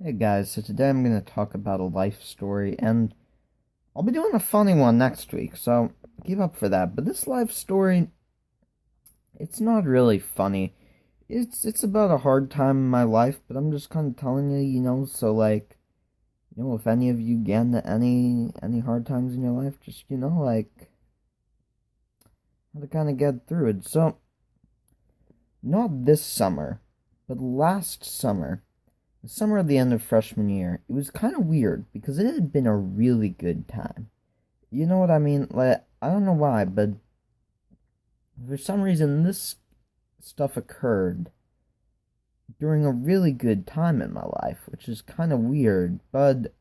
Hey guys, so today I'm going to talk about a life story, and I'll be doing a funny one next week, so keep up for that. But this life story, it's not really funny. It's about a hard time in my life, but I'm just kind of telling you, so if any of you get into any hard times in your life, just how to kind of get through it. So, not this summer, but last summer. The summer of the end of freshman year, it was kind of weird because it had been a really good time. You know what I mean? Like, I don't know why, but for some reason, this stuff occurred during a really good time in my life, which is kind of weird. But,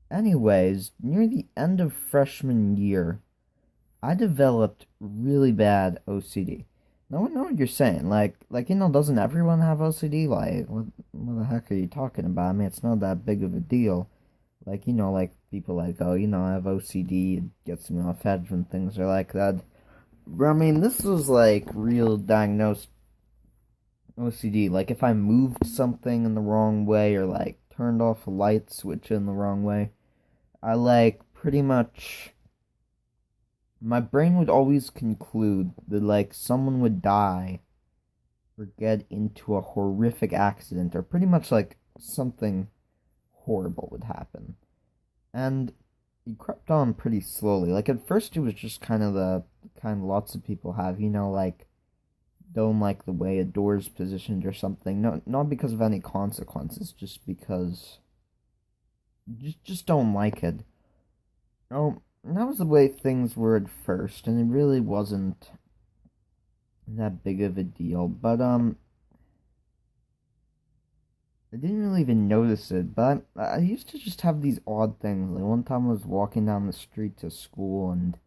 anyways, near the end of freshman year, I developed really bad OCD. Now, I know what you're saying. Doesn't everyone have OCD? Like, what the heck are you talking about? I mean, it's not that big of a deal. People like, oh, I have OCD, it gets me off edge when things are like that. But I mean, this was like real diagnosed OCD. Like, if I moved something in the wrong way or like turned off a light switch in the wrong way, I like pretty much. My brain would always conclude that like someone would die or get into a horrific accident or pretty much like something horrible would happen. And it crept on pretty slowly. Like at first it was just kind of the kind lots of people have, like don't like the way a door's positioned or something. No, not because of any consequences, just because just don't like it. Oh, that was the way things were at first, and it really wasn't that big of a deal. But I didn't really even notice it. But I used to just have these odd things. Like one time I was walking down the street to school, and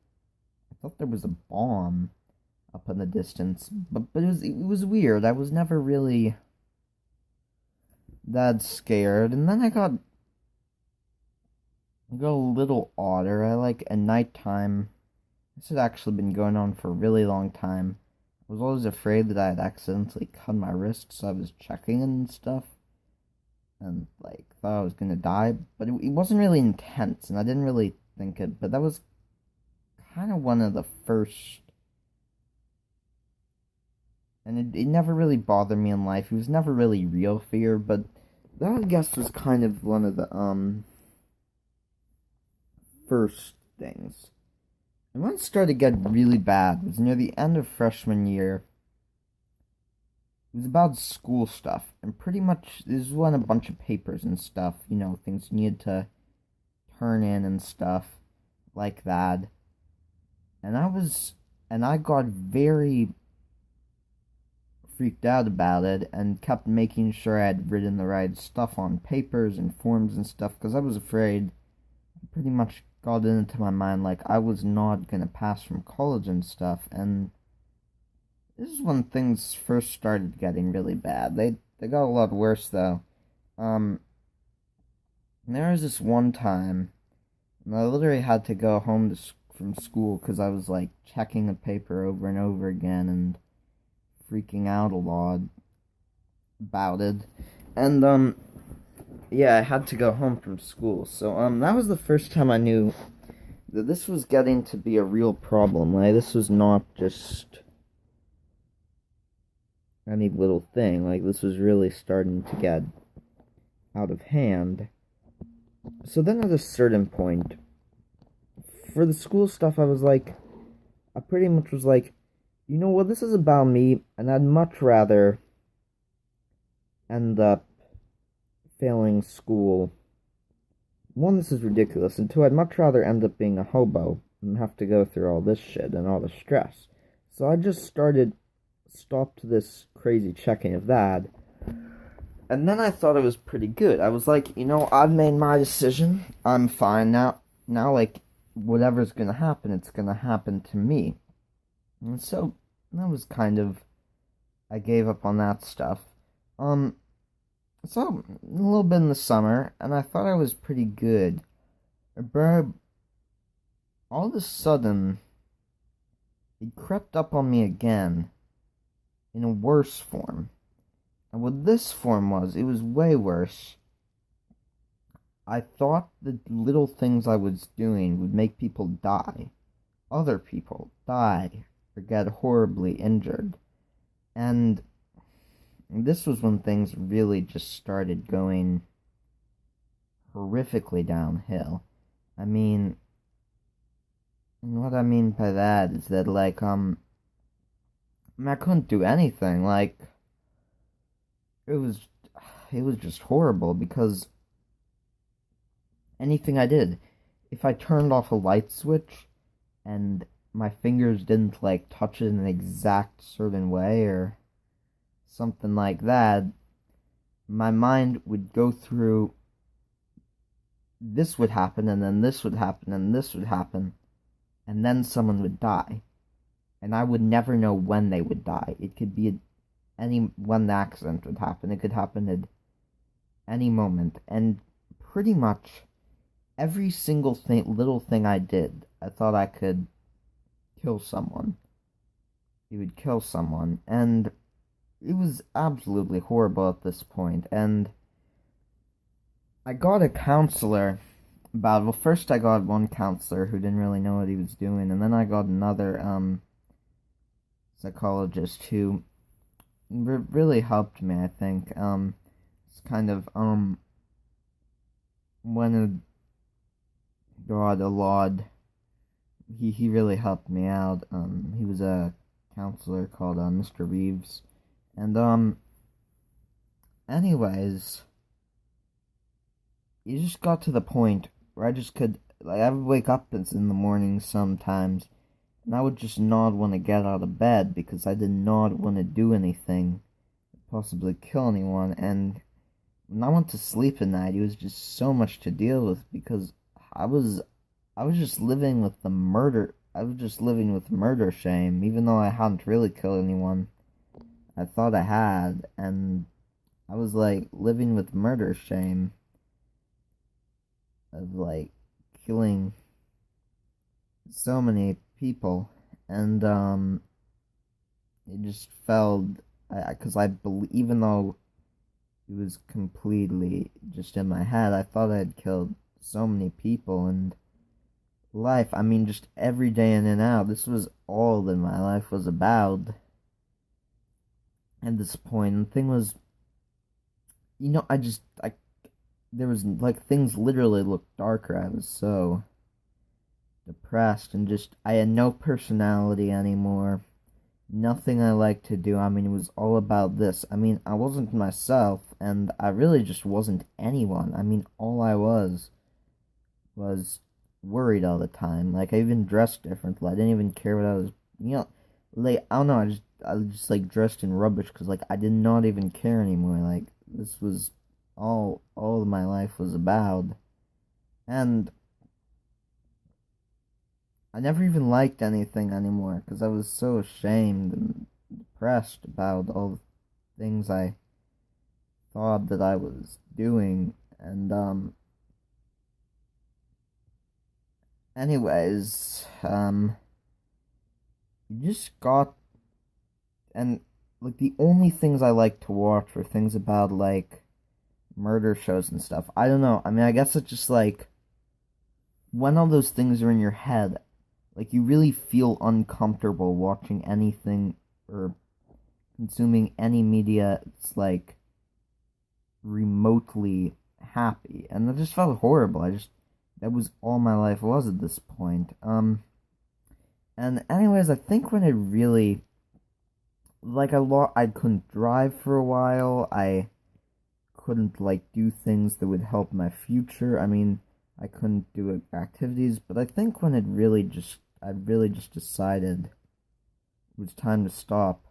I thought there was a bomb up in the distance. But it was weird. I was never really that scared, and then I got a little odder. I like at nighttime. This had actually been going on for a really long time. I was always afraid that I had accidentally cut my wrist, so I was checking and stuff, and like thought I was gonna die. But it wasn't really intense, and I didn't really think it. But that was kind of one of the first, and it never really bothered me in life. It was never really real fear, but that I guess was kind of one of the first things. And when it started to get really bad was near the end of freshman year. It was about school stuff, and pretty much this was a bunch of papers and stuff, things you needed to turn in and stuff like that. And I got very freaked out about it and kept making sure I had written the right stuff on papers and forms and stuff because I was afraid. I pretty much got it into my mind like I was not gonna pass from college and stuff, and this is when things first started getting really bad. They got a lot worse though. Um, there was this one time and I literally had to go home from school because I was like checking a paper over and over again and freaking out a lot about it. And yeah, I had to go home from school. So that was the first time I knew that this was getting to be a real problem. Like this was not just any little thing. Like this was really starting to get out of hand. So then at a certain point, for the school stuff, I pretty much was like, you know what, this is about me, and I'd much rather end up failing school. One, this is ridiculous, and two, I'd much rather end up being a hobo than have to go through all this shit and all the stress. So I just stopped this crazy checking of that. And then I thought it was pretty good. I was like, I've made my decision. I'm fine now. Now, like, whatever's gonna happen, it's gonna happen to me. And so, that was kind of, I gave up on that stuff. Um, so, a little bit in the summer, and I thought I was pretty good. But all of a sudden, it crept up on me again in a worse form. And what this form was, it was way worse. I thought the little things I was doing would make people die. Other people die or get horribly injured. And this was when things really just started going horrifically downhill. I mean, and what I mean by that is that, like, I couldn't do anything. Like, it was, it was just horrible because anything I did, if I turned off a light switch and my fingers didn't, like, touch it in an exact certain way or something like that, my mind would go through this would happen, and then this would happen, and this would happen, and then someone would die. And I would never know when they would die. It could be any when the accident would happen. It could happen at any moment. And pretty much every single little thing I did, I thought I could kill someone. It would kill someone. And it was absolutely horrible at this point. And I got a counselor well, first I got one counselor who didn't really know what he was doing, and then I got another psychologist who really helped me. I think it's kind of when God a lot. He really helped me out. He was a counselor called Mr. Reeves, and anyways, it just got to the point where I just could, like, I would wake up in the morning sometimes, and I would just not want to get out of bed because I did not want to do anything, possibly kill anyone. And when I went to sleep at night, it was just so much to deal with because I was just living with the murder. I was just living with murder shame, even though I hadn't really killed anyone. I thought I had, and I was like living with murder shame of like killing so many people, and it just felt because I believe, even though it was completely just in my head, I thought I had killed so many people. And life, I mean, just every day in and out, this was all that my life was about at this point. And the thing was, I there was like things literally looked darker. I was so depressed and just I had no personality anymore. Nothing I liked to do. I mean, it was all about this. I mean, I wasn't myself, and I really just wasn't anyone. I mean, all I was worried all the time. Like, I even dressed differently. I didn't even care what I was, like, I don't know. I just like dressed in rubbish because like I did not even care anymore. Like, this was all my life was about, and I never even liked anything anymore because I was so ashamed and depressed about all the things I thought that I was doing. And anyways, you just got and like the only things I liked to watch were things about like murder shows and stuff. I don't know. I mean, I guess it's just like when all those things are in your head, like you really feel uncomfortable watching anything or consuming any media. It's like remotely happy, and that just felt horrible. That was all my life was at this point. And anyways, I think when it really like I couldn't drive for a while. I couldn't like do things that would help my future. I mean, I couldn't do activities, but I think when I really just decided it was time to stop.